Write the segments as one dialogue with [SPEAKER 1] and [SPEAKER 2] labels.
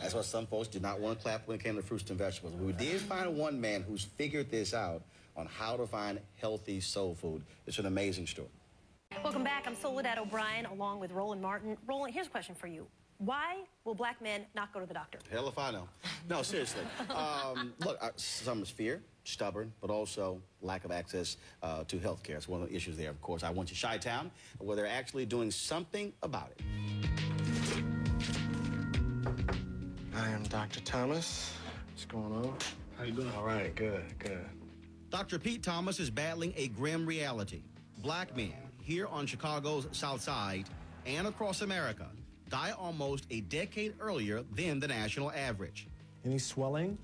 [SPEAKER 1] That's why some folks did not want to clap when it came to fruits and vegetables. We did find one man who's figured this out on how to find healthy soul food. It's an amazing story.
[SPEAKER 2] Welcome back. I'm Soledad O'Brien along with Roland Martin. Roland, here's a question for you. Why will black men not go to the doctor?
[SPEAKER 1] Hell if I know. No, seriously. Look, some is fear, stubborn, but also lack of access to health care. It's one of the issues there, of course. I went to Chi-Town, where they're actually doing something about it.
[SPEAKER 3] I am Dr. Thomas. What's going on?
[SPEAKER 4] How you doing?
[SPEAKER 3] All right, good, good.
[SPEAKER 1] Dr. Pete Thomas is battling a grim reality. Black men here on Chicago's South Side and across America die almost a decade earlier than the national average.
[SPEAKER 4] Any swelling?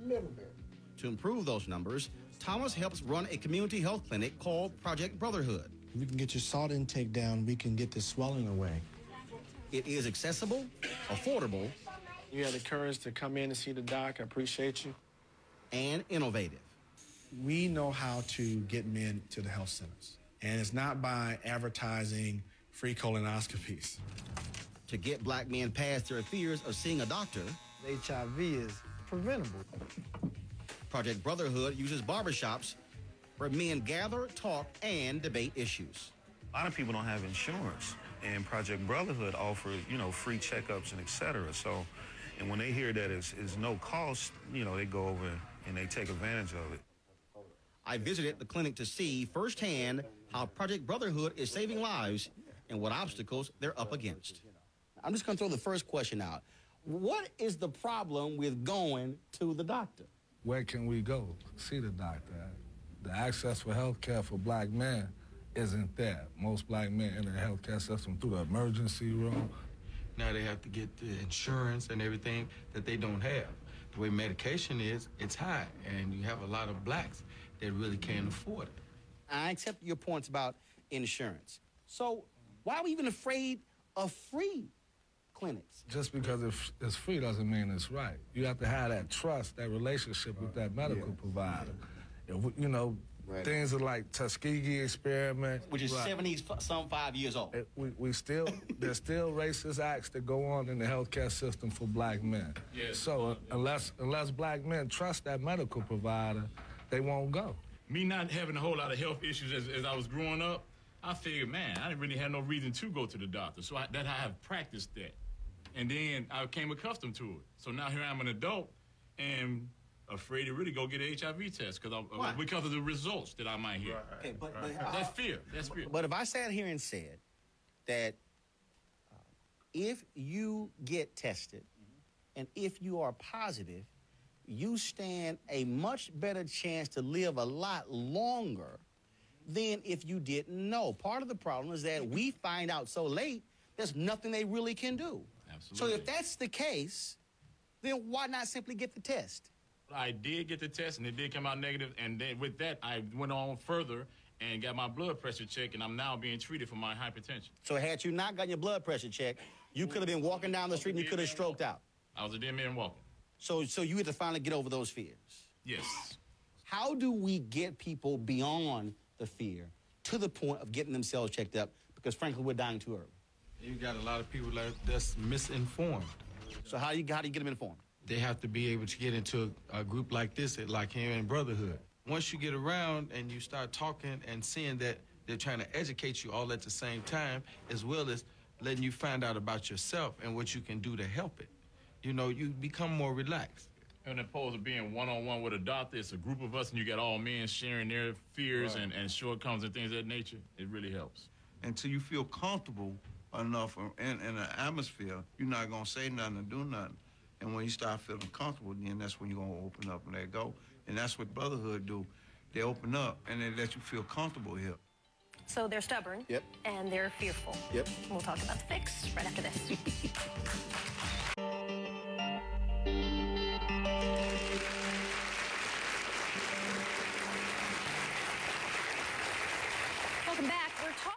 [SPEAKER 3] A little bit.
[SPEAKER 1] To improve those numbers, Thomas helps run a community health clinic called Project Brotherhood.
[SPEAKER 4] If we can get your salt intake down, we can get the swelling away.
[SPEAKER 1] It is accessible, affordable,
[SPEAKER 3] You had the courage to come in and see the doc. I appreciate you.
[SPEAKER 1] and innovative.
[SPEAKER 4] We know how to get men to the health centers, and it's not by advertising free colonoscopies.
[SPEAKER 1] To get black men past their fears of seeing a doctor,
[SPEAKER 4] HIV is preventable.
[SPEAKER 1] Project Brotherhood uses barbershops where men gather, talk, and debate issues.
[SPEAKER 5] A lot of people don't have insurance, and Project Brotherhood offers, free checkups and et cetera. So, and when they hear that it's no cost, they go over and they take advantage of it.
[SPEAKER 1] I visited the clinic to see firsthand how Project Brotherhood is saving lives and what obstacles they're up against. I'm just going to throw the first question out. What is the problem with going to the doctor?
[SPEAKER 6] Where can we go see the doctor? The access for health care for black men isn't there. Most black men enter the health care system through the emergency room.
[SPEAKER 7] Now they have to get the insurance and everything that they don't have. The way medication is, it's high, and you have a lot of blacks that really can't afford it.
[SPEAKER 1] I accept your points about insurance. So why are we even afraid of free clinics?
[SPEAKER 6] Just because it's free doesn't mean it's right. You have to have that trust, that relationship with that medical provider. If, things are like Tuskegee experiment.
[SPEAKER 1] Which is 75 years old.
[SPEAKER 6] There's still racist acts that go on in the healthcare system for black men.
[SPEAKER 8] Yes.
[SPEAKER 6] So unless black men trust that medical provider, they won't go.
[SPEAKER 8] Me not having a whole lot of health issues as I was growing up, I figured, man, I didn't really have no reason to go to the doctor. So I have practiced that. And then I became accustomed to it. So now here I'm an adult and afraid to really go get an HIV test because of the results that I might hear.
[SPEAKER 1] Right. Okay, but
[SPEAKER 8] that's fear. That's fear.
[SPEAKER 1] But if I sat here and said that if you get tested and if you are positive, you stand a much better chance to live a lot longer than if you didn't know. Part of the problem is that we find out so late, there's nothing they really can do.
[SPEAKER 8] Absolutely.
[SPEAKER 1] So if that's the case, then why not simply get the test?
[SPEAKER 8] I did get the test, and it did come out negative, and then with that, I went on further and got my blood pressure checked, and I'm now being treated for my hypertension.
[SPEAKER 1] So had you not gotten your blood pressure checked, you could have been walking down the street and you could have stroked out.
[SPEAKER 8] I was a dead man walking.
[SPEAKER 1] So you had to finally get over those fears.
[SPEAKER 8] Yes.
[SPEAKER 1] How do we get people beyond the fear to the point of getting themselves checked up? Because frankly, we're dying too early.
[SPEAKER 7] You got a lot of people that's misinformed.
[SPEAKER 1] So how do you get them informed?
[SPEAKER 7] They have to be able to get into a group like this, like here in Brotherhood. Once you get around and you start talking and seeing that they're trying to educate you all at the same time, as well as letting you find out about yourself and what you can do to help it, you become more relaxed.
[SPEAKER 8] And opposed to being one-on-one with a doctor, it's a group of us, and you got all men sharing their fears and shortcomings and things of that nature. It really helps.
[SPEAKER 9] Until you feel comfortable enough in an atmosphere, you're not going to say nothing or do nothing. And when you start feeling comfortable, then that's when you're going to open up and let go. And that's what Brotherhood do. They open up and they let you feel comfortable here.
[SPEAKER 2] So they're stubborn.
[SPEAKER 1] Yep.
[SPEAKER 2] And they're fearful.
[SPEAKER 1] Yep.
[SPEAKER 2] We'll talk about the fix right after this.